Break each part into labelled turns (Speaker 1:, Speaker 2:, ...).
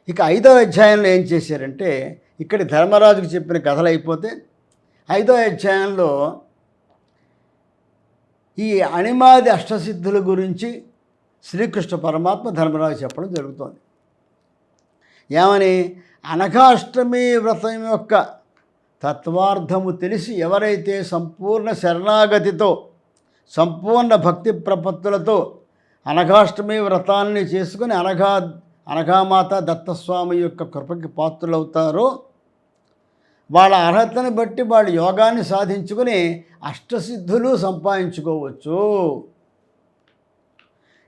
Speaker 1: ఇక 5వ అధ్యాయంలో ఏం చేశారంటే, ఇక్కడ ధర్మరాజుకు చెప్పిన కథలు అయిపోతే 5వ అధ్యాయంలో ఈ అణిమాది అష్టసిద్ధుల గురించి శ్రీకృష్ణ పరమాత్మ ధర్మరాజు చెప్పడం జరుగుతోంది. ఏమని? అనఘాష్టమి వ్రతం యొక్క తత్వార్థము తెలిసి ఎవరైతే సంపూర్ణ శరణాగతితో సంపూర్ణ భక్తి ప్రపత్తులతో అనఘాష్టమి వ్రతాన్ని చేసుకుని అనఘామాత దత్తస్వామి యొక్క కృపకి పాత్రులవుతారో వాళ్ళ అర్హతని బట్టి వాళ్ళు యోగాన్ని సాధించుకుని అష్టసిద్ధులు సంపాదించుకోవచ్చు.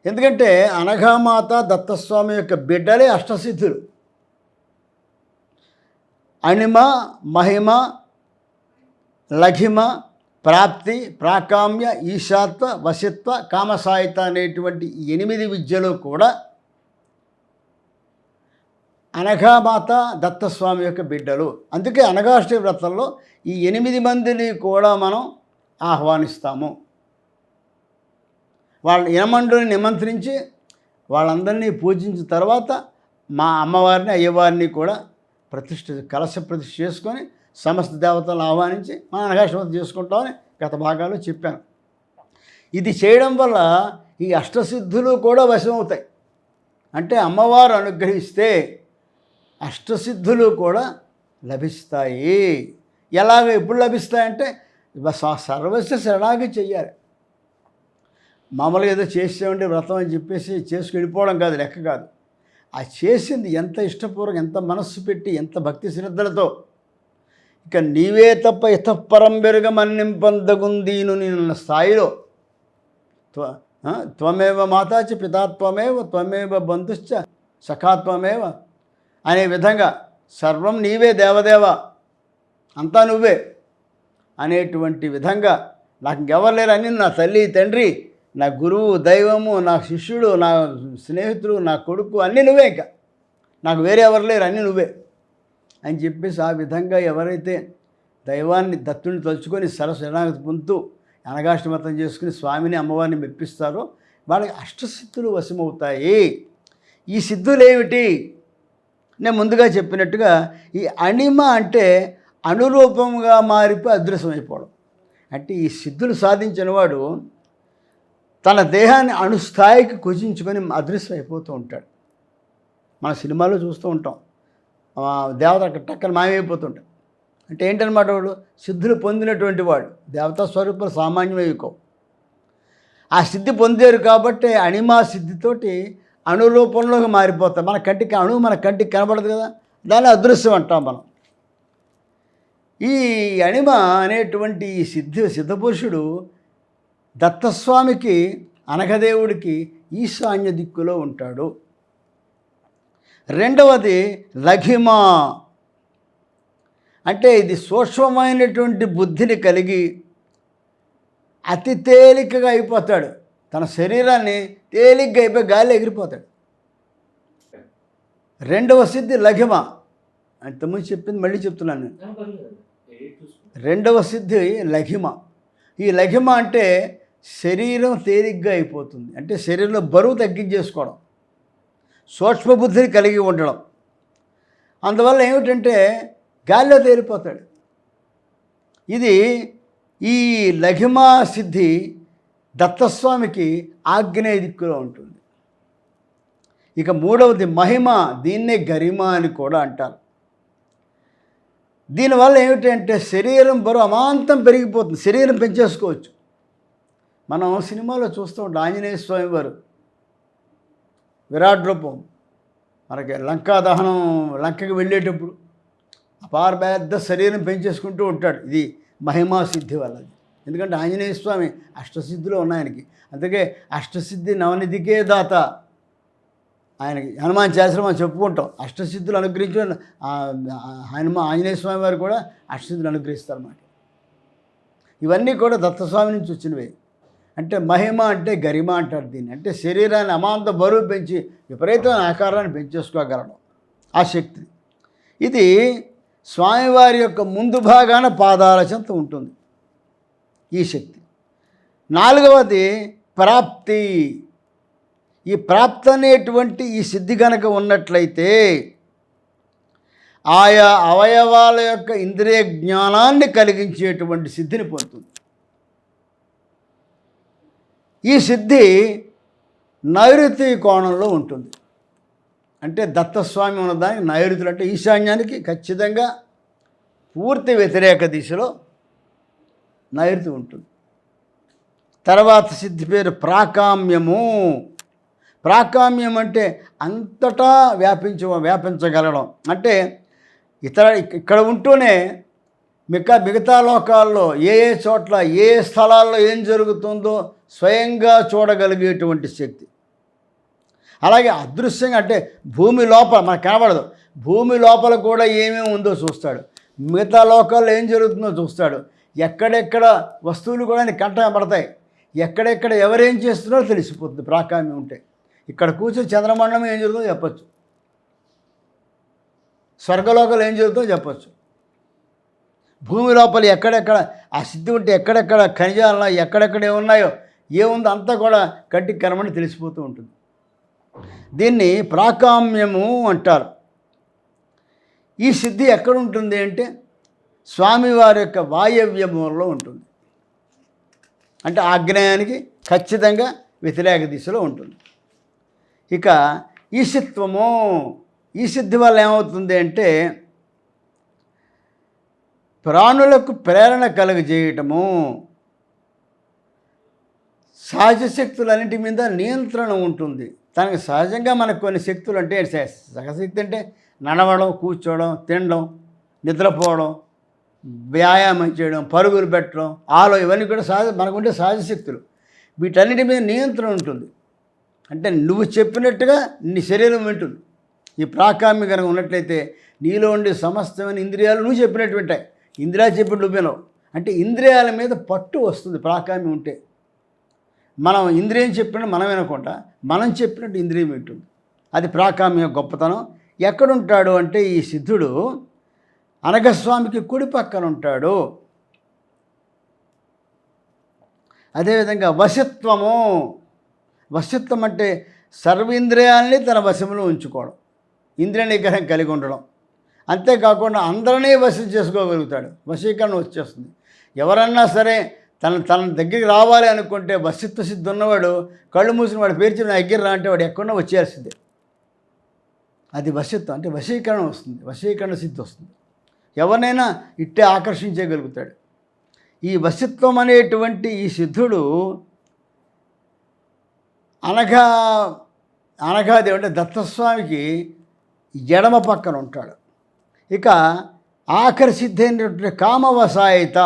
Speaker 1: ఎందుకంటే అనఘామాత దత్తస్వామి యొక్క బిడ్డలే అష్టసిద్ధులు. అణిమ, మహిమ, లఘిమ, ప్రాప్తి, ప్రాకామ్య, ఈశాత్వ, వశిత్వ, కామసాయిత అనేటువంటి 8 విద్యలు కూడా అనఘామాత దత్తస్వామి యొక్క బిడ్డలు. అందుకే అనఘాష్టమి వ్రతంలో ఈ 8 మందిని కూడా మనం ఆహ్వానిస్తాము. వాళ్ళ యనమండుని నిమంత్రించి వాళ్ళందరినీ పూజించిన తర్వాత మా అమ్మవారిని అయ్యవారిని కూడా కలశ ప్రతిష్ఠ చేసుకొని సమస్త దేవతలను ఆహ్వానించి మన అనఘాష్టమి చేసుకుంటామని గత భాగాల్లో చెప్పాను. ఇది చేయడం వల్ల ఈ అష్టసిద్ధులు కూడా వశమవుతాయి. అంటే అమ్మవారు అనుగ్రహిస్తే అష్టసిద్ధులు కూడా లభిస్తాయి. ఎప్పుడు లభిస్తాయంటే సర్వస్వ శరణాగతి చెయ్యాలి. మామూలుగా ఏదో చేసేవండి వ్రతం అని చెప్పేసి చేసుకు వెళ్ళిపోవడం కాదు, లెక్క కాదు. ఆ చేసింది ఎంత ఇష్టపూర్వకం, ఎంత మనస్సు పెట్టి, ఎంత భక్తి శ్రద్ధలతో, ఇక నీవే తప్ప ఇతఃపరం బెరుగమన్నింపందగుందీను నిన్న స్థాయిలో త్వమేవ మాతాచ పితాత్వమేవ త్వమేవ బంధుశ్చ సఖాత్వమేవ అనే విధంగా సర్వం నీవే దేవదేవ, అంతా నువ్వే అనేటువంటి విధంగా నాకు ఇంకెవరు లేరు, అని నా తల్లి తండ్రి, నా గురువు దైవము, నా శిష్యుడు, నా స్నేహితుడు, నా కొడుకు అన్నీ నువ్వే, ఇంకా నాకు వేరే ఎవరు లేరు, అన్నీ నువ్వే అని చెప్పేసి ఆ విధంగా ఎవరైతే దైవాన్ని దత్తుని తలుచుకొని శరణాగతి పొందుతూ అనఘాష్టమతం చేసుకుని స్వామిని అమ్మవారిని మెప్పిస్తారో వాళ్ళకి అష్టసిద్ధులు వశమవుతాయి. ఈ సిద్ధులు ఏమిటి? నేను ముందుగా చెప్పినట్టుగా ఈ అణిమ అంటే అనురూపంగా మారిపోయి అదృశ్యమైపోవడం. అంటే ఈ సిద్ధులు సాధించిన వాడు తన దేహాన్ని అణుస్థాయికి కుచించుకొని అదృశ్యమైపోతూ ఉంటాడు. మన సినిమాలో చూస్తూ ఉంటాం, దేవత టక్కన మాయమైపోతుంటాడు. అంటే ఏంటన్నమాట, వాడు సిద్ధులు పొందినటువంటి వాడు. దేవతా స్వరూపాలు సామాన్యమైకో ఆ సిద్ధి పొందారు కాబట్టి అణిమా సిద్ధితోటి అణురూపంలోకి మారిపోతాం. మన కంటికి కనబడదు కదా, దాన్ని అదృశ్యం అంటాం మనం. ఈ అణిమ అనేటువంటి ఈ సిద్ధపురుషుడు దత్తస్వామికి అనఘదేవుడికి ఈశాన్య దిక్కులో ఉంటాడు. రెండవది లఘిమ అంటే ఇది సూక్ష్మమైనటువంటి బుద్ధిని కలిగి అతి తేలికగా అయిపోతాడు. తన శరీరాన్ని తేలిగ్గా అయిపోయి గాలి ఎగిరిపోతాడు. రెండవ సిద్ధి లఘిమ. అంతకుముందు చెప్పింది మళ్ళీ చెప్తున్నాను నేను. రెండవ సిద్ధి లఘిమ. ఈ లఘిమ అంటే శరీరం తేలిగ్గా అయిపోతుంది, అంటే శరీరంలో బరువు తగ్గించేసుకోవడం, సూక్ష్మబుద్ధిని కలిగి ఉండడం. అందువల్ల ఏమిటంటే గాలిలో తేలిపోతాడు. ఇది ఈ లఘిమా సిద్ధి దత్తస్వామికి ఆగ్నేయ దిక్కులో ఉంటుంది. ఇక మూడవది మహిమ, దీన్నే గరిమ అని కూడా అంటారు. దీనివల్ల ఏమిటంటే శరీరం బరువు అమాంతం పెరిగిపోతుంది, శరీరం పెంచేసుకోవచ్చు. మనం సినిమాలో చూస్తూ ఉంటాం, ఆంజనేయ స్వామి వారు విరాట్ రూపం మనకి లంకా దహనం, లంకకి వెళ్ళేటప్పుడు అపార పెద్ద శరీరం పెంచేసుకుంటూ ఉంటాడు. ఇది మహిమా సిద్ధి వల్లది. ఎందుకంటే ఆంజనేయ స్వామి అష్టసిద్ధులు ఉన్నాయి ఆయనకి. అందుకే అష్టసిద్ధి నవనిధికే దాత. ఆయనకి హనుమాన్ చాలీసా మనం చెప్పుకుంటాం. అష్టసిద్ధులు అనుగ్రహించిన ఆంజనేయ స్వామి వారు కూడా అష్టసిద్ధులు అనుగ్రహిస్తారు అన్నమాట. ఇవన్నీ కూడా దత్తస్వామి నుంచి వచ్చినవే. అంటే మహిమ అంటే గరిమ అంటారు దీన్ని. అంటే శరీరాన్ని అమాంత బరువు పెంచి విపరీతమైన ఆకారాన్ని పెంచేసుకోగలడం ఆ శక్తి. ఇది స్వామివారి యొక్క ముందు భాగాన పాదాల చెంత ఉంటుంది ఈ శక్తి. నాలుగవది ప్రాప్తి. ఈ ప్రాప్తి అనేటువంటి ఈ సిద్ధి గనక ఉన్నట్లయితే ఆయా అవయవాల యొక్క ఇంద్రియ జ్ఞానాన్ని కలిగించేటువంటి సిద్ధిని పొందుతుంది. ఈ సిద్ధి నైరుతి కోణంలో ఉంటుంది. అంటే దత్తస్వామి ఉన్నదానికి నైరుతులు అంటే ఈశాన్యానికి ఖచ్చితంగా పూర్తి వ్యతిరేక దిశలో నైరుతి ఉంటుంది. తర్వాత సిద్ధి పేరు ప్రాకామ్యము. ప్రాకామ్యం అంటే అంతటా వ్యాపించగలడం. అంటే ఇక్కడ ఉంటూనే మిగతా లోకాల్లో ఏ చోట్ల ఏ స్థలాల్లో ఏం జరుగుతుందో స్వయంగా చూడగలిగేటువంటి శక్తి. అలాగే అదృశ్యంగా అంటే భూమి లోపల మనకు కనబడదు, భూమి లోపల కూడా ఏమేమి ఉందో చూస్తాడు. మిగతా లోకాల్లో ఏం జరుగుతుందో చూస్తాడు. ఎక్కడెక్కడ వస్తువులు కూడా కంట పడతాయి. ఎక్కడెక్కడ ఎవరేం చేస్తున్నారో తెలిసిపోతుంది ప్రాకామ్యం ఉంటే. ఇక్కడ కూర్చొని చంద్రమండలం ఏం జరుగుతుందో చెప్పచ్చు, స్వర్గలోకాలు ఏం జరుగుతుందో చెప్పచ్చు. భూమి లోపల ఎక్కడెక్కడ ఆ సిద్ధి ఉంటే ఎక్కడెక్కడ ఖనిజాలు ఎక్కడెక్కడ ఏమున్నాయో ఏముందో అంతా కూడా కంటికి కనబడి తెలిసిపోతూ ఉంటుంది. దీన్ని ప్రాకామ్యము అంటారు. ఈ సిద్ధి ఎక్కడ ఉంటుంది అంటే స్వామివారి యొక్క వాయవ్య మూలలో ఉంటుంది. అంటే ఆగ్నేయానికి ఖచ్చితంగా వ్యతిరేక దిశలో ఉంటుంది. ఇక ఈశిత్వము, ఈ సిద్ధి వల్ల ఏమవుతుంది అంటే ప్రాణులకు ప్రేరణ కలుగజేయటము, సహజ శక్తులన్నింటి మీద నియంత్రణ ఉంటుంది. తనకి సహజంగా మనకు కొన్ని శక్తులు అంటే సహశక్తి అంటే నడవడం, కూర్చోవడం, తినడం, నిద్రపోవడం, వ్యాయామం చేయడం, పరుగులు పెట్టడం, ఇవన్నీ కూడా మనకుంటే సహజ శక్తులు. వీటన్నిటి మీద నియంత్రణ ఉంటుంది. అంటే నువ్వు చెప్పినట్టుగా నీ శరీరం వింటుంది. ఈ ప్రాకామ్య కనుక ఉన్నట్లయితే నీలో ఉండే సమస్తమైన ఇంద్రియాలు నువ్వు చెప్పినట్టు వింటాయి. ఇంద్రియాలు చెప్పినట్టు నువ్వు వినవు. అంటే ఇంద్రియాల మీద పట్టు వస్తుంది ప్రాకామ్యం ఉంటే. మనం ఇంద్రియం చెప్పినట్టు మనం వినకుండా మనం చెప్పినట్టు ఇంద్రియం వింటుంది. అది ప్రాకామ్య గొప్పతనం. ఎక్కడుంటాడు అంటే ఈ సిద్ధుడు అనఘస్వామికి కుడి పక్కన ఉంటాడు. అదేవిధంగా వశత్వము. వశత్వం అంటే సర్వేంద్రియాల్ని తన వశంలో ఉంచుకోవడం, ఇంద్రియ నిగ్రహం కలిగి ఉండడం. అంతేకాకుండా అందరినీ వశం చేసుకోగలుగుతాడు. వశీకరణ వచ్చేస్తుంది. ఎవరన్నా సరే తన దగ్గరికి రావాలి అనుకుంటే వశత్వ సిద్ధి ఉన్నవాడు కళ్ళు మూసిన వాడు పేర్చి నా దగ్గర రా అంటే వాడు ఎక్కడన్నా వచ్చేయాల్సిందే. అది వశత్వం అంటే వశీకరణ వస్తుంది, వశీకరణ సిద్ధి వస్తుంది. ఎవరినైనా ఇట్టే ఆకర్షించగలుగుతాడు. ఈ వశత్వం అనేటువంటి ఈ సిద్ధుడు అనఘాదేవి అంటే దత్తస్వామికి ఎడమ పక్కన ఉంటాడు. ఇక ఆఖరి సిద్ధి అయినటువంటి కామవసాయిత.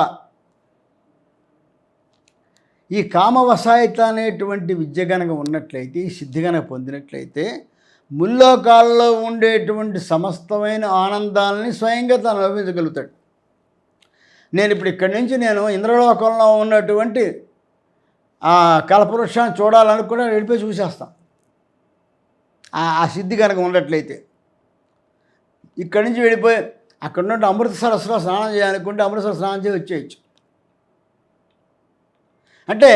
Speaker 1: ఈ కామవసాయిత అనేటువంటి విద్య కనుక ఉన్నట్లయితే, ఈ సిద్ధి కనుక పొందినట్లయితే ముల్లోకాల్లో ఉండేటువంటి సమస్తమైన ఆనందాలని స్వయంగా తను అనుభవించగలుగుతాడు. నేను ఇప్పుడు ఇక్కడి నుంచి ఇంద్రలోకంలో ఉన్నటువంటి ఆ కల్పవృక్షాన్ని చూడాలనుకుని వెళ్ళిపోయి చూసేస్తాం. ఆ సిద్ధి కనుక ఉన్నట్లయితే ఇక్కడి నుంచి వెళ్ళిపోయి అక్కడ నుండి అమృత సరస్సులో స్నానం చేయాలనుకుంటే అమృతసర స్నానం చేసి వచ్చేయచ్చు. అంటే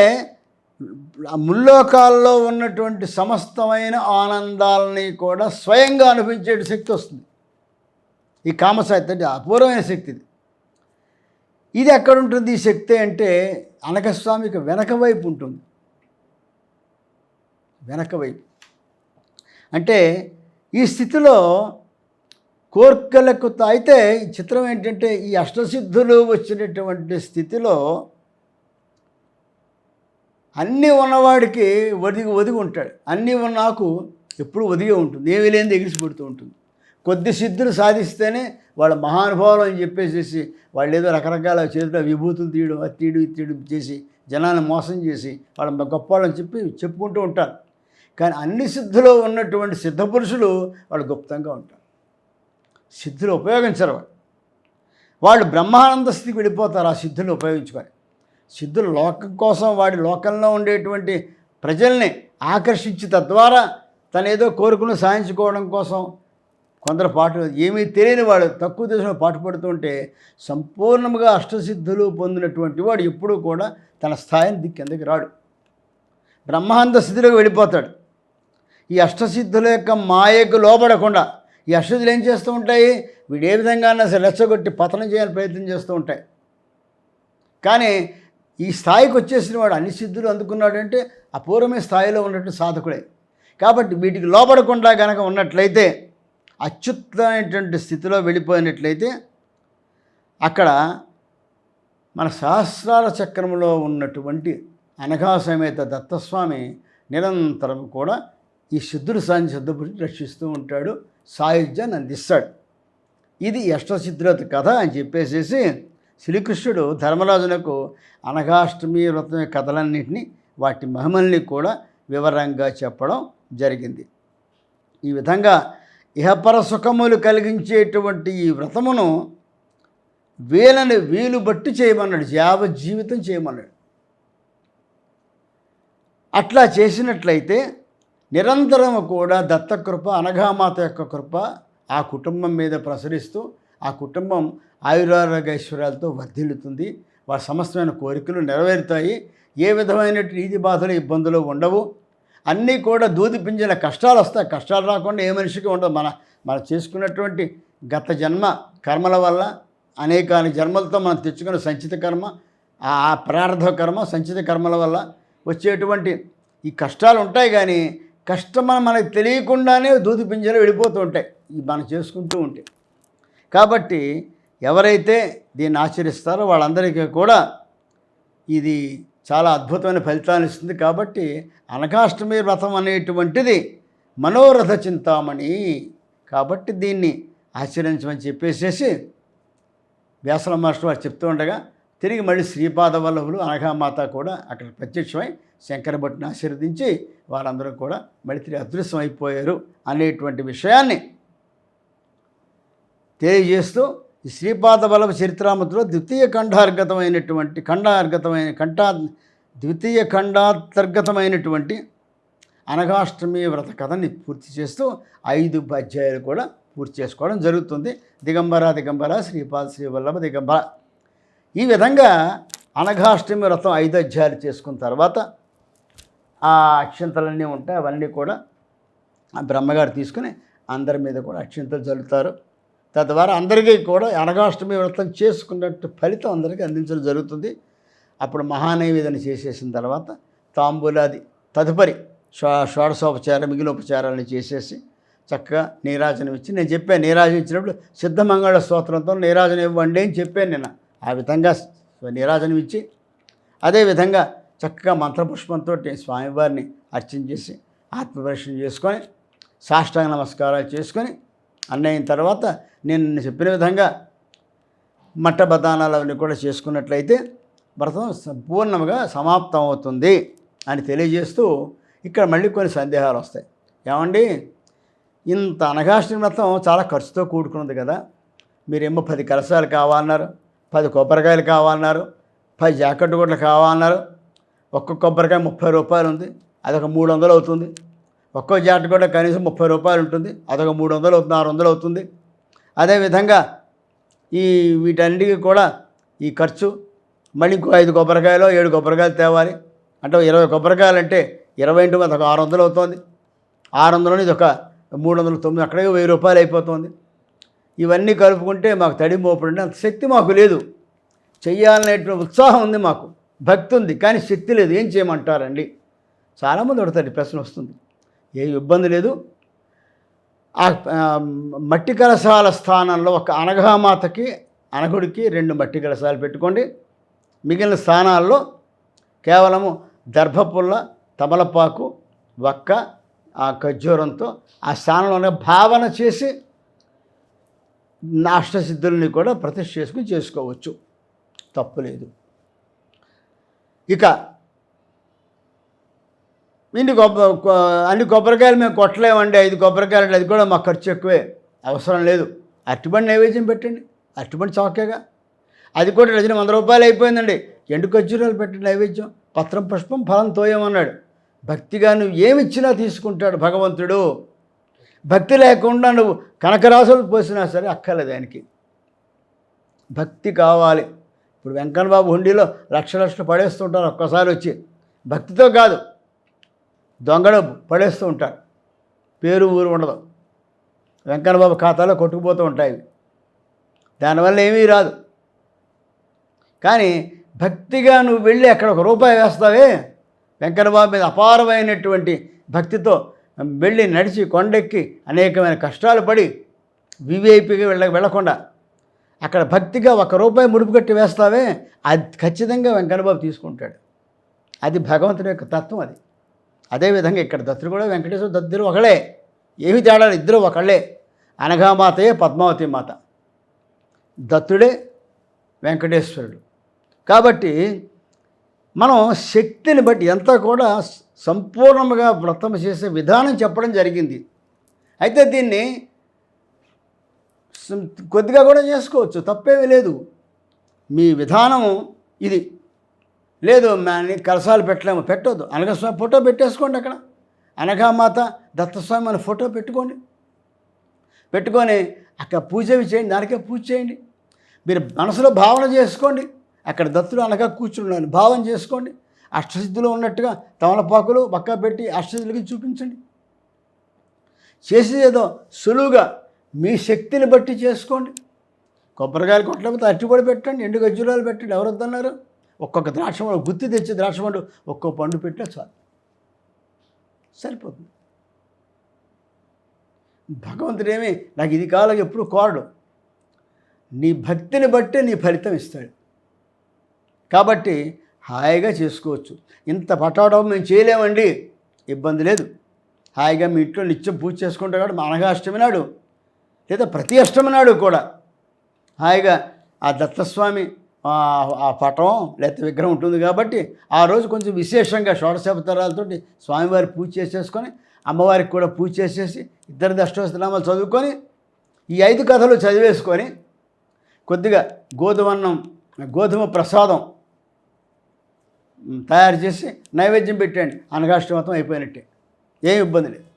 Speaker 1: ముల్లోకాల్లో ఉన్నటువంటి సమస్తమైన ఆనందాలని కూడా స్వయంగా అనుభవించే శక్తి వస్తుంది. ఈ కామసాహిత్య అంటే అపూర్వమైన శక్తి ఇది. ఇది ఎక్కడుంటుంది ఈ శక్తి అంటే అనఘస్వామికి వెనక వైపు ఉంటుంది. వెనక వైపు అంటే ఈ స్థితిలో కోర్కెలకు అయితే చిత్రం ఏంటంటే ఈ అష్టసిద్ధులు వచ్చినటువంటి స్థితిలో అన్నీ ఉన్నవాడికి ఒదిగి ఉంటాడు. అన్నీ నాకు ఎప్పుడు ఒదిగే ఉంటుంది, ఏమీ లేనిది ఎగిరిసిపెడుతూ ఉంటుంది. కొద్ది సిద్ధులు సాధిస్తేనే వాళ్ళ మహానుభావులు అని చెప్పేసి వాళ్ళు ఏదో రకరకాల చేతిలో విభూతులు తీయడం, ఇది తీయడం చేసి జనాన్ని మోసం చేసి వాళ్ళ గొప్ప వాళ్ళని చెప్పుకుంటూ ఉంటారు. కానీ అన్ని సిద్ధులో ఉన్నటువంటి సిద్ధపురుషులు వాళ్ళు గుప్తంగా ఉంటారు. సిద్ధులు ఉపయోగించరు. వాళ్ళు బ్రహ్మానంద స్థితికి వెళ్ళిపోతారు ఆ సిద్ధులు ఉపయోగించుకొని. సిద్ధులు లోకం కోసం వాడి లోకంలో ఉండేటువంటి ప్రజల్ని ఆకర్షించి తద్వారా తనేదో కోరుకుని సాధించుకోవడం కోసం కొందరు ఏమీ తెలియని వాడు తక్కువ దేశంలో పాటుపడుతూ ఉంటే సంపూర్ణంగా అష్టసిద్ధులు పొందినటువంటి వాడు ఎప్పుడూ కూడా తన స్థాయిని కిందకి రాడు, బ్రహ్మానంద స్థితిలోకి వెళ్ళిపోతాడు. ఈ అష్టసిద్ధుల యొక్క మాయకు లోబడకుండా ఈ అష్టసిద్ధులు ఏం చేస్తూ ఉంటాయి, వీడు ఏ విధంగా అసలు రెచ్చగొట్టి పతనం చేయాలని ప్రయత్నం చేస్తూ ఉంటాయి. కానీ ఈ స్థాయికి వచ్చేసిన వాడు అన్ని సిద్ధులు అందుకున్నాడంటే అపూర్వమైన స్థాయిలో ఉన్నట్టు సాధకుడే. కాబట్టి వీటికి లోబడకుండా కనుక ఉన్నట్లయితే, అత్యుత్తమైనటువంటి స్థితిలో వెళ్ళిపోయినట్లయితే, అక్కడ మన సహస్రార చక్రంలో ఉన్నటువంటి అనఘా సమేత దత్తస్వామి నిరంతరం కూడా ఈ సిద్ధుడు సాధించి సిద్ధపురుషుని రక్షిస్తూ ఉంటాడు, సాయుధ్యాన్ని అందిస్తాడు. ఇది అష్టసిద్ధులత కథ అని చెప్పేసేసి శ్రీకృష్ణుడు ధర్మరాజునకు అనఘాష్టమి వ్రతం కథలన్నింటినీ వాటి మహిమల్ని కూడా వివరంగా చెప్పడం జరిగింది. ఈ విధంగా ఇహపర సుఖములు కలిగించేటువంటి ఈ వ్రతమును వీలు బట్టి చేయమన్నాడు, యావజ్జీవితం చేయమన్నాడు. అట్లా చేసినట్లయితే నిరంతరము కూడా దత్తకృప, అనఘామాత యొక్క కృప ఆ కుటుంబం మీద ప్రసరిస్తూ ఆ కుటుంబం ఆయురారోగ్యైశ్వర్యాలతో వర్ధిల్లుతుంది. వారి సమస్తమైన కోరికలు నెరవేరుతాయి. ఏ విధమైన నీతి బాధలు, ఇబ్బందులు ఉండవు. అన్నీ కూడా దూది పింజల కష్టాలు వస్తాయి. కష్టాలు రాకుండా ఏ మనిషికి ఉండదు. మనం చేసుకున్నటువంటి గత జన్మ కర్మల వల్ల, అనేకాని జన్మలతో మనం తెచ్చుకున్న సంచిత కర్మ, ఆ ప్రారంభ కర్మ, సంచిత కర్మల వల్ల వచ్చేటువంటి ఈ కష్టాలు ఉంటాయి. కానీ కష్టం మనకు తెలియకుండానే దూది పింజలు వెళ్ళిపోతూ ఉంటాయి ఈ మనం చేసుకుంటూ ఉంటే. కాబట్టి ఎవరైతే దీన్ని ఆచరిస్తారో వాళ్ళందరికీ కూడా ఇది చాలా అద్భుతమైన ఫలితాన్ని ఇస్తుంది. కాబట్టి అనఘాష్టమి వ్రతం అనేటువంటిది మనోరథ చింతామణి. కాబట్టి దీన్ని ఆచరించమని చెప్పేసేసి వ్యాసల మహర్షి వారు చెప్తూ ఉండగా తిరిగి మళ్ళీ శ్రీపాద వల్లభులు అనఘామాత కూడా అక్కడ ప్రత్యక్షమై శంకర భట్టుని ఆశీర్వదించి వారందరూ కూడా మళ్ళీ తిరిగి అదృశ్యం అయిపోయారు అనేటువంటి విషయాన్ని తెలియజేస్తూ ఈ శ్రీపాద వల్లభ చరిత్రామృతిలో ద్వితీయ ఖండాంతర్గతమైనటువంటి అనఘాష్టమి వ్రత కథని పూర్తి చేస్తూ 5 అధ్యాయాలు కూడా పూర్తి చేసుకోవడం జరుగుతుంది. దిగంబర శ్రీపాద శ్రీవల్లభ దిగంబర. ఈ విధంగా అనఘాష్టమి వ్రతం 5 అధ్యాయాలు చేసుకున్న తర్వాత ఆ అక్షంతలన్నీ ఉంటాయి. అవన్నీ కూడా ఆ బ్రహ్మగారు తీసుకుని అందరి మీద కూడా అక్షంతలు చల్లుతారు. తద్వారా అందరికీ కూడా అనఘాష్టమి వ్రతం చేసుకున్నట్టు ఫలితం అందరికీ అందించడం జరుగుతుంది. అప్పుడు మహానైవేద్యం చేసేసిన తర్వాత తాంబూలాది తదుపరి షోడశోపచారం మిగిలిన ఉపచారాలను చేసేసి చక్కగా నీరాజనం ఇచ్చి, నేను చెప్పాను నీరాజనం ఇచ్చినప్పుడు సిద్ధమంగళ స్తోత్రంతో నీరాజనం ఇవ్వండి అని చెప్పాను నేను. ఆ విధంగా నీరాజనం ఇచ్చి అదేవిధంగా చక్కగా మంత్రపుష్పంతో స్వామివారిని అర్చన చేసి ఆత్మపరిశీలన చేసుకొని సాష్టాంగ నమస్కారాలు చేసుకొని అన్నయిన తర్వాత నేను చెప్పిన విధంగా మట్ట బదానాలు అవన్నీ కూడా చేసుకున్నట్లయితే వ్రతం సంపూర్ణంగా సమాప్తం అవుతుంది అని తెలియజేస్తూ ఇక్కడ మళ్ళీ కొన్ని సందేహాలు వస్తాయి. ఏమండి, ఇంత అనఘాష్టమి వ్రతం చాలా ఖర్చుతో కూడుకున్నది కదా, మీరేమో 10 కలశాలు కావాలన్నారు, 10 కొబ్బరికాయలు కావాలన్నారు, 10 జాకెట్ గుడ్లు కావాలన్నారు. ఒక్కొక్క కొబ్బరికాయ 30 రూపాయలు ఉంది, అదొక 300 అవుతుంది. ఒక్కో జాకెట్ కూడా కనీసం 30 రూపాయలు ఉంటుంది, అదొక 300 అవుతుంది, 600 అవుతుంది. అదేవిధంగా వీటన్నిటికీ కూడా ఈ ఖర్చు మళ్ళీ ఇంకో 5 కొబ్బరికాయలు 7 కొబ్బరికాయలు తేవాలి. అంటే 20 కొబ్బరికాయలు అంటే 20 ఇంటూ అదొక 600 అవుతుంది. 600 ఇది ఒక 309, అక్కడే 1000 రూపాయలు అయిపోతుంది. ఇవన్నీ కలుపుకుంటే మాకు తడి మోపడండి అంత శక్తి మాకు లేదు. చెయ్యాలనేటువంటి ఉత్సాహం ఉంది, మాకు భక్తి ఉంది, కానీ శక్తి లేదు. ఏం చేయమంటారండి? చాలామంది అడుగుతారు, ప్రశ్న వస్తుంది. ఏ ఇబ్బంది లేదు. ఆ మట్టి కలశాల స్థానంలో ఒక అనఘామాతకి అనఘుడికి 2 మట్టి కలశాలు పెట్టుకోండి. మిగిలిన స్థానాల్లో కేవలము దర్భపుల్ల, తమలపాకు, వక్క, ఆ ఖర్జూరంతో ఆ స్థానంలోనే భావన చేసి అష్టసిద్ధుల్ని కూడా ప్రతిష్ఠ చేసుకుని చేసుకోవచ్చు, తప్పులేదు. ఇక అన్ని కొబ్బరికాయలు మేము కొట్టలేమండి, 5 కొబ్బరికాయలు, అది కూడా మాకు ఖర్చు ఎక్కువే, అవసరం లేదు. అరటిపండు నైవేద్యం పెట్టండి, అరటిపండు చౌకగా, అది కూడా డజన్ 100 రూపాయలు అయిపోయిందండి. ఎండు ఖర్జూరాలు పెట్టండి నైవేద్యం, పత్రం పుష్పం ఫలం తోయమన్నాడు. భక్తిగా నువ్వు ఏమిచ్చినా తీసుకుంటాడు భగవంతుడు. భక్తి లేకుండా నువ్వు కనకరాశులు పోసినా సరే అక్కర్లేదు ఆయనకి. భక్తి కావాలి. ఇప్పుడు వెంకన్నబాబు హుండీలో లక్షలు పడేస్తుంటారు ఒక్కసారి వచ్చి, భక్తితో కాదు, దొంగడబ్బు పడేస్తూ ఉంటారు, పేరు ఊరు ఉండదు. వెంకన్నబాబు ఖాతాలో కొట్టుకుపోతూ ఉంటాయి. దానివల్ల ఏమీ రాదు. కానీ భక్తిగా నువ్వు వెళ్ళి అక్కడ ₹1 వేస్తావే, వెంకటబాబు మీద అపారమైనటువంటి భక్తితో వెళ్ళి నడిచి కొండెక్కి అనేకమైన కష్టాలు పడి వివిఐపిగా వెళ్ళకుండా అక్కడ భక్తిగా ₹1 ముడుపు కట్టి వేస్తావే, అది ఖచ్చితంగా వెంకటబాబు తీసుకుంటాడు. అది భగవంతుని యొక్క తత్వం. అది అదేవిధంగా ఇక్కడ దత్తుడు కూడా వెంకటేశ్వర దత్తుడు ఒకళ్ళే, ఏమి తేడా ఇద్దరు ఒకళ్ళే. అనఘామాతయే పద్మావతి మాత, దత్తుడే వెంకటేశ్వరుడు. కాబట్టి మనం శక్తిని బట్టి ఎంత కూడా సంపూర్ణంగా వ్రతం చేసే విధానం చెప్పడం జరిగింది. అయితే దీన్ని కొద్దిగా కూడా చేసుకోవచ్చు, తప్పేమీ లేదు. మీ విధానము ఇది లేదు, కలశాలు పెట్టలేము, పెట్టొద్దు. అనఘస్వామి ఫోటో పెట్టేసుకోండి, అక్కడ అనఘామాత దత్తస్వామి మన ఫోటో పెట్టుకొని అక్కడ పూజవి చేయండి, దానికే పూజ చేయండి. మీరు మనసులో భావన చేసుకోండి, అక్కడ దత్తుడు అనగా కూర్చున్నాను భావన చేసుకోండి. అష్టసిద్ధులు ఉన్నట్టుగా తమలపాకులు పక్క పెట్టి అష్టసిద్ధులకి చూపించండి. చేసేదేదో సులువుగా మీ శక్తిని బట్టి చేసుకోండి. కొబ్బరికాయలు కొట్టలేకపోతే అరటిపొడి పెట్టండి, ఎండు గజ్జురాలు పెట్టండి, ఎవరు వద్దన్నారు? ఒక్కొక్క ద్రాక్ష గుత్తి తెచ్చి ద్రాక్ష పండు ఒక్కో పండు పెట్టినా చాలు, సరిపోతుంది. భగవంతుడేమి నాకు ఇది కాలం ఎప్పుడు కోరడు, నీ భక్తిని బట్టే నీ ఫలితం ఇస్తాడు. కాబట్టి హాయిగా చేసుకోవచ్చు. ఇంత పటాటం మేము చేయలేమండి, ఇబ్బంది లేదు. హాయిగా మీ ఇంట్లో నిత్యం పూజ చేసుకుంటాడు కాబట్టి అనఘాష్టమి నాడు లేదా ప్రతి అష్టమి నాడు కూడా హాయిగా ఆ దత్తస్వామి ఆ పటం లేకపోతే విగ్రహం ఉంటుంది కాబట్టి ఆ రోజు కొంచెం విశేషంగా షోడశోపచారాలతోటి స్వామివారి పూజ చేసేసుకొని అమ్మవారికి కూడా పూజ చేసేసి ఇద్దరిది అష్టోత్తరనామాలు చదువుకొని ఈ 5 కథలు చదివేసుకొని కొద్దిగా గోధుమ ప్రసాదం తయారు చేసి నైవేద్యం పెట్టండి, అనఘాష్టమతం అయిపోయినట్టే, ఏం ఇబ్బంది లేదు.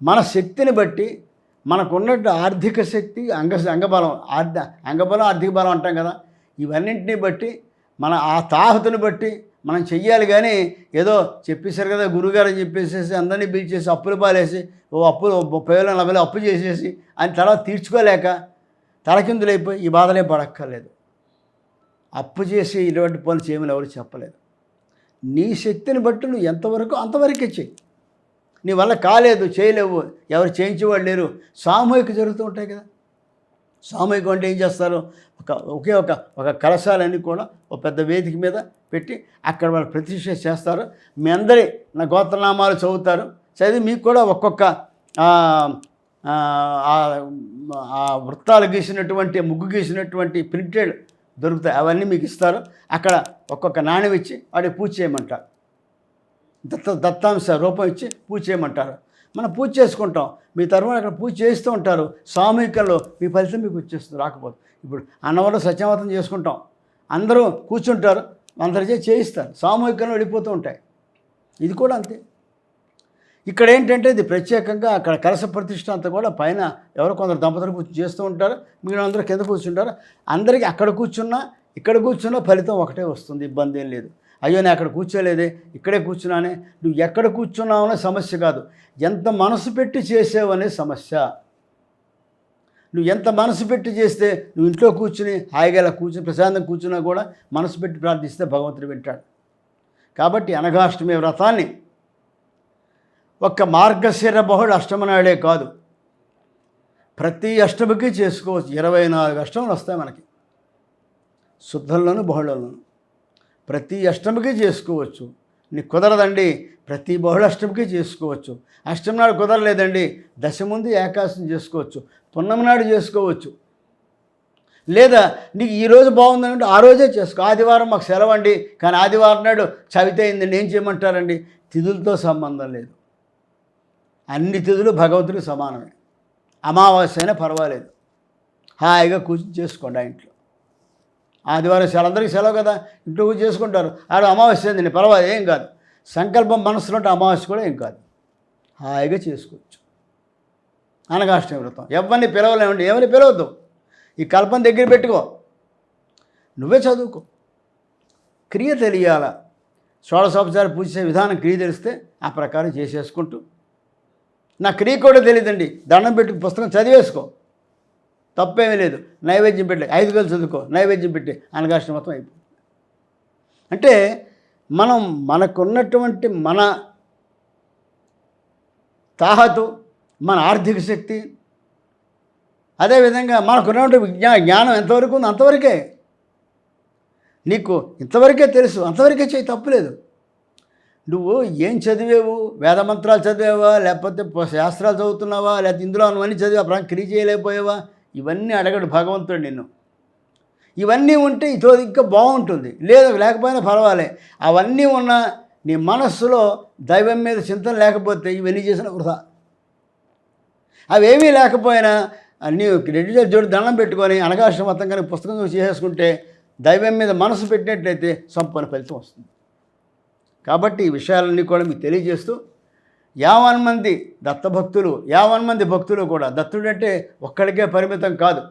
Speaker 1: మన శక్తిని బట్టి మనకున్నట్టు ఆర్థిక శక్తి అంగబలం ఆర్థిక బలం అంటాం కదా, ఇవన్నింటినీ బట్టి మన ఆ తాహతుని బట్టి మనం చెయ్యాలి. కానీ ఏదో చెప్పేశారు కదా గురువుగారు అని చెప్పేసేసి అందరినీ పిలిచేసి అప్పులు పాలేసి అప్పులు 30,000 అప్పు చేసేసి అని తర్వాత తీర్చుకోలేక తలకిందులైపోయి ఈ బాధలే పడక్కర్లేదు. అప్పు చేసి ఇటువంటి పనులు చేయమని ఎవరు చెప్పలేదు. నీ శక్తిని బట్టి నువ్వు ఎంతవరకు అంతవరకే చెయ్యి. నీ వల్ల కాలేదు, చేయలేవు, ఎవరు చేయించేవాళ్ళు లేరు, సామూహిక జరుగుతూ ఉంటాయి కదా. సామూహికం అంటే ఏం చేస్తారు, ఒకే ఒక కలశాలన్నీ కూడా ఒక పెద్ద వేదిక మీద పెట్టి అక్కడ వాళ్ళు ప్రతిష్ఠ చేస్తారు. మీ అందరి నా గోత్రనామాలు చదువుతారు, చదివి మీకు కూడా ఒక్కొక్క వృత్తాలు గీసినటువంటి ముగ్గు గీసినటువంటి ప్రింటెడ్ దొరుకుతాయి, అవన్నీ మీకు ఇస్తారు. అక్కడ ఒక్కొక్క నాణ్యం ఇచ్చి వాడికి పూజ చేయమంటారు, దత్తాంశ రూపం ఇచ్చి పూజ చేయమంటారు. మనం పూజ చేసుకుంటాం, మీ తరఫున అక్కడ పూజ చేస్తూ ఉంటారు. సామూహికంలో మీ ఫలితం మీకు వచ్చేస్తుంది. రాకపోతే ఇప్పుడు అన్నవరం సత్యవతం చేసుకుంటాం, అందరూ కూర్చుంటారు, అందరిచే చేయిస్తారు, సామూహికంలో వెళ్ళిపోతూ ఉంటాయి. ఇది కూడా అంతే. ఇక్కడ ఏంటంటే ఇది ప్రత్యేకంగా అక్కడ కలశ ప్రతిష్ఠ అంతా కూడా పైన ఎవరో కొందరు దంపతులు కూర్చొని చేస్తూ ఉంటారు, మిగిలిన అందరూ కింద కూర్చుంటారు. అందరికీ అక్కడ కూర్చున్నా ఇక్కడ కూర్చున్నా ఫలితం ఒకటే వస్తుంది, ఇబ్బంది ఏం లేదు. అయ్యో నేను అక్కడ కూర్చోలేదే, ఇక్కడే కూర్చున్నానే, నువ్వు ఎక్కడ కూర్చున్నావు అనే సమస్య కాదు, ఎంత మనసు పెట్టి చేసావనే సమస్య. నువ్వు ఎంత మనసు పెట్టి చేస్తే నువ్వు ఇంట్లో కూర్చుని హాయిగా ఇలా కూర్చుని ప్రశాంతంగా కూర్చున్నా కూడా మనసు పెట్టి ప్రార్థిస్తే భగవంతుడు వింటాడు. కాబట్టి అనఘాష్టమి వ్రతాన్ని ఒక్క మార్గశిర బహుళ అష్టమి నాడే కాదు, ప్రతి అష్టమికి చేసుకోవచ్చు. 24 అష్టములు వస్తాయి మనకి, శుద్ధంలోను బహుళంలోను. ప్రతి అష్టమికి చేసుకోవచ్చు. నీకు కుదరదండి ప్రతి బహుళ అష్టమికి చేసుకోవచ్చు. అష్టమి నాడు కుదరలేదండి దశ ముందు ఏకాదశి చేసుకోవచ్చు, పున్నమి నాడు చేసుకోవచ్చు. లేదా నీకు ఈరోజు బాగుందంటే ఆ రోజే చేసుకో. ఆదివారం మాకు సెలవు అండి, కానీ ఆదివారం నాడు చవితి అయిందండి ఏం చేయమంటారండి? తిథులతో సంబంధం లేదు, అన్ని తిథులు భగవంతుడికి సమానమే. అమావాస్య అయినా పర్వాలేదు, హాయిగా కూర్చొని చేసుకోండి ఆ ఇంట్లో. ఆదివారం అందరికీ సెలవు కదా, ఇంట్లో కూర్చొని చేసుకుంటారు. ఆడ అమావాస్య ఏందండి, పర్వాలేదు, ఏం కాదు. సంకల్పం మనసులో ఉంటే అమావాస్య కూడా ఏం కాదు, హాయిగా చేసుకోవచ్చు. అనఘాష్టమి వ్రతం ఎవరిని పిలవలేమండి, ఎవరిని పిలవద్దు. ఈ కల్పన దగ్గర పెట్టుకో, నువ్వే చదువుకో, క్రియ తెలియాల. షోడశోపచార పూజ చేసే విధానం క్రియ తెలిస్తే ఆ ప్రకారం చేసేసుకుంటూ, నా క్రియ కూడా తెలియదండి, దండం పెట్టి పుస్తకం చదివేసుకో, తప్పేమీ లేదు. నైవేద్యం పెట్టి 5 వేలు చదువుకో, నైవేద్యం పెట్టి అనగాష్టం మొత్తం అయిపోతుంది. అంటే మనం మనకున్నటువంటి మన తాహతు, మన ఆర్థిక శక్తి, అదేవిధంగా మనకున్నటువంటి జ్ఞానం ఎంతవరకు ఉంది అంతవరకే. నీకు ఇంతవరకే తెలుసు, అంతవరకే చేయి, తప్పులేదు. నువ్వు ఏం చదివేవు, వేదమంత్రాలు చదివావా, లేకపోతే శాస్త్రాలు చదువుతున్నావా, లేకపోతే ఇందులో నువ్వన్నీ చదివా అప్పుడు క్రియ చేయలేకపోయావా, ఇవన్నీ అడగడు భగవంతుడు నిన్ను. ఇవన్నీ ఉంటే ఇదో ఇంకా బాగుంటుంది, లేకపోయినా పర్వాలే. అవన్నీ ఉన్న నీ మనస్సులో దైవం మీద చింతన లేకపోతే ఇవన్నీ చేసిన వృధా. అవేమీ లేకపోయినా నీవు రెడ్డి జోడు దండం పెట్టుకొని అనగాష్టం మొత్తం కానీ పుస్తకం చేసేసుకుంటే దైవం మీద మనసు పెట్టినట్లయితే సంపూర్ణ ఫలితం వస్తుంది. కాబట్టి ఈ విషయాలన్నీ కూడా మీకు తెలియజేస్తూ 50 మంది దత్తభక్తులు, 50 మంది భక్తులు కూడా, దత్తుడు అంటే ఒక్కడికే పరిమితం కాదు.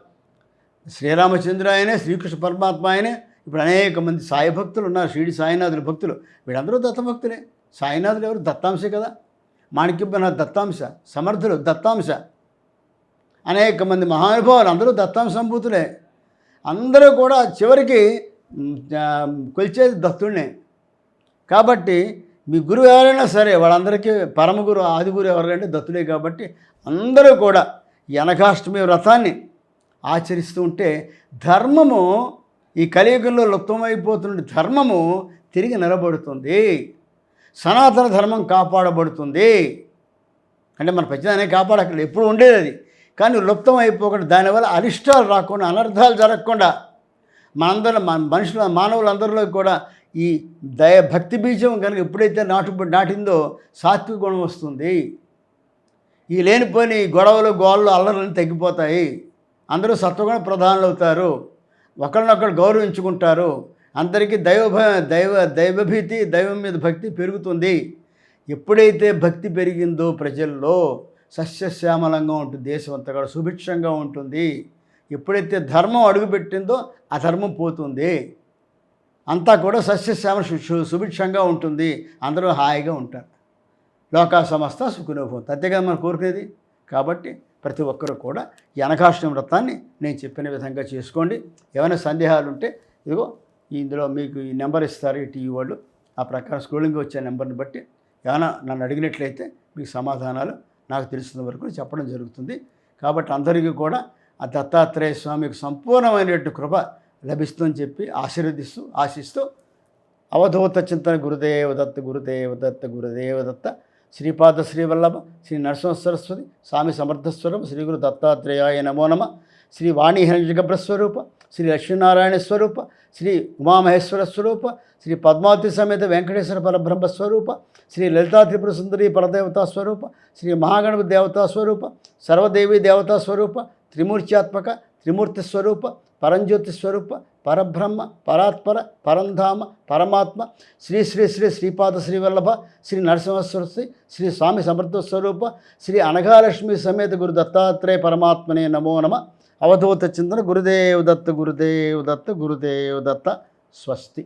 Speaker 1: శ్రీరామచంద్ర ఆయనే, శ్రీకృష్ణ పరమాత్మ ఆయనే, ఇప్పుడు అనేక మంది సాయి భక్తులు ఉన్నారు, షిరిడి సాయినాథుల భక్తులు, వీళ్ళందరూ దత్తభక్తులే. సాయినాథులు ఎవరు? దత్తాంశే కదా. మాణిక్యనాథ్ దత్తాంశ, సమర్థులు దత్తాంశ, అనేక మంది మహానుభావులు అందరూ దత్తాంశ సంభూతులే. అందరూ కూడా చివరికి కొలిచేది దత్తుడినే. కాబట్టి మీ గురువు ఎవరైనా సరే వాళ్ళందరికీ పరమ గురు, ఆది గురువు ఎవరంటే దత్తుడే. కాబట్టి అందరూ కూడా ఈ అనఘాష్టమి వ్రతాన్ని ఆచరిస్తూ ఉంటే ధర్మము, ఈ కలియుగంలో లుప్తమైపోతున్న ధర్మము తిరిగి నిలబడుతుంది, సనాతన ధర్మం కాపాడబడుతుంది. అంటే మన ప్రజలనే కాపాడక్కర్లేదు, ఎప్పుడు ఉండేది అది. కానీ లుప్తం అయిపోకుండా, దానివల్ల అరిష్టాలు రాకుండా, అనర్థాలు జరగకుండా మనందరం, మానవులందరిలో కూడా ఈ భక్తి బీజం కనుక ఎప్పుడైతే నాటిందో సాత్విక గుణం వస్తుంది. ఈ లేనిపోయిన గొడవలు, గోళ్ళు, అల్లర్లు తగ్గిపోతాయి. అందరూ సత్వగుణ ప్రధానులు అవుతారు, ఒకరినొకరు గౌరవించుకుంటారు, అందరికీ దైవభీతి, దైవం మీద భక్తి పెరుగుతుంది. ఎప్పుడైతే భక్తి పెరిగిందో ప్రజల్లో సస్యశ్యామలంగా ఉంటుంది, దేశం అంతా కూడా సుభిక్షంగా ఉంటుంది. ఎప్పుడైతే ధర్మం అడుగుపెట్టిందో ఆ ధర్మం పోతుంది, అంతా కూడా సస్యశ్యామ సుభిక్షంగా ఉంటుంది, అందరూ హాయిగా ఉంటారు. లోకా సమస్త సుఖినో భవంతు, అంతేగా మనం కోరుకునేది. కాబట్టి ప్రతి ఒక్కరూ కూడా ఈ అనఘాష్టమి వ్రతాన్ని నేను చెప్పిన విధంగా చేసుకోండి. ఏమైనా సందేహాలు ఉంటే ఇదిగో ఇందులో మీకు ఈ నెంబర్ ఇస్తారు ఈ టీవీ వాళ్ళు, ఆ ప్రకారం స్క్రోలింగ్ వచ్చే నెంబర్ని బట్టి ఏమైనా నన్ను అడిగినట్లయితే మీకు సమాధానాలు నాకు తెలిసిన వరకు చెప్పడం జరుగుతుంది. కాబట్టి అందరికీ కూడా ఆ దత్తాత్రేయ స్వామికి సంపూర్ణమైనటువంటి కృప లభిస్తుందని చెప్పి ఆశిస్తూ అవధూత చింతన గురుదేవ దత్త గురుదేవ దత్త గురుదేవ దత్త శ్రీపాద శ్రీవల్లభ శ్రీ నరసింహ సరస్వతి స్వామి సమర్థస్వరూప శ్రీ గురు దత్తాత్రేయాయ నమో నమ. శ్రీ వాణి హిరణ్యగర్భ స్వరూప శ్రీ లక్ష్మీనారాయణ స్వరూప శ్రీ ఉమామహేశ్వర స్వరూప శ్రీ పద్మావతి సమేత వెంకటేశ్వర పరబ్రహ్మ స్వరూప శ్రీ లలితా త్రిపుర సుందరి పరదేవతా స్వరూప శ్రీ మహాగణపతి దేవతా స్వరూప సర్వదేవీ దేవతా స్వరూప త్రిమూర్త్యాత్మక త్రిమూర్తి స్వరూప పరంజ్యోతి స్వరూప పరబ్రహ్మ పరాత్పర పరంధామ పరమాత్మ శ్రీ శ్రీ శ్రీ శ్రీపాద శ్రీవల్లభ శ్రీ నరసింహస్వరస్వతి శ్రీ స్వామి సమర్థ స్వరూప శ్రీ అనఘాలక్ష్మి సమేత గురు దత్తాత్రేయ పరమాత్మనే నమో నమ. అవధూత చింతన గురుదేవ దత్త గురుదేవ దత్త గురుదేవ దత్త. స్వస్తి.